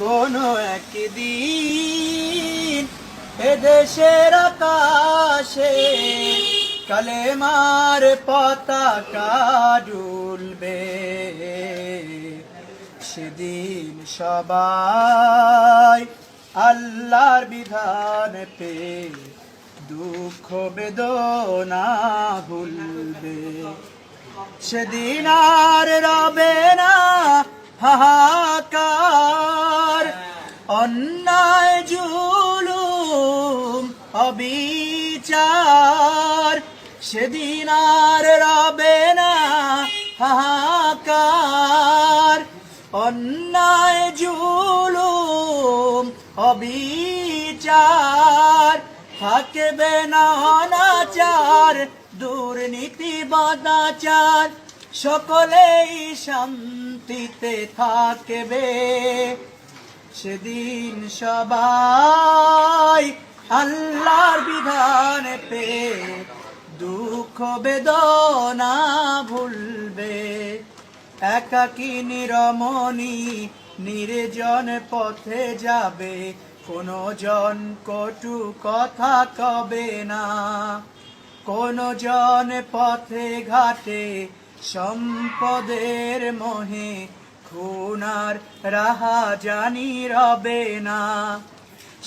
কোনো একদিন এদেশের আকাশে কালেমার পতাকা দুলবে। সেদিন সবাই আল্লাহর বিধান পেয়ে দুঃখ বেদনা ভুলবে। সেদিন আর রবে না হাহাকার, অন্যায় জুলুম অবিচার। সেদিন আর রবে না হাহাকার, অন্যায় জুলুম অবিচার। থাকবে না অনাচার, দুর্নীতি বদাচার, সকলেই শান্তিতে থাকবে। সেদিন সবাই আল্লাহর বিধান পেয়ে দুঃখ বেদনা ভুলবে। একাকী নিরমণি নির্জন পথে যাবে, কোনো জন কটু কথা কবে না। কোনো জন পথে ঘাটে সম্পদের মোহে খুনার রাহা জানি রবে না।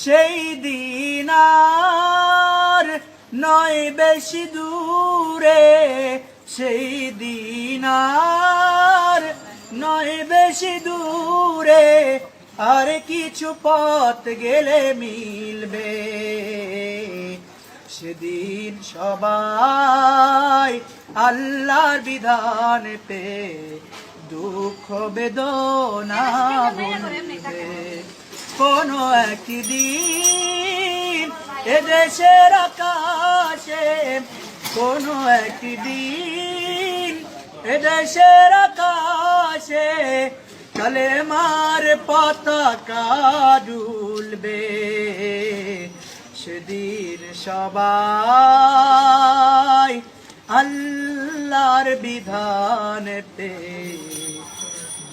সেই দিন আর নয় বেশি দূরে, সেই দিন আর নয় বেশি দূরে, আর কিছু পথ গেলে মিলবে। সেদিন সবাই আল্লাহর বিধান পেয়ে দুঃখ বেদনা ভুলবে। কোনো একদিন এদেশের আকাশে, কোনো একদিন এদেশের আকাশে কালেমার পতাকা দুলবে। সেদিন সবাই আল্লাহর বিধান পেয়ে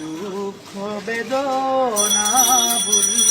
দুঃখ বেদনা ভুলবে।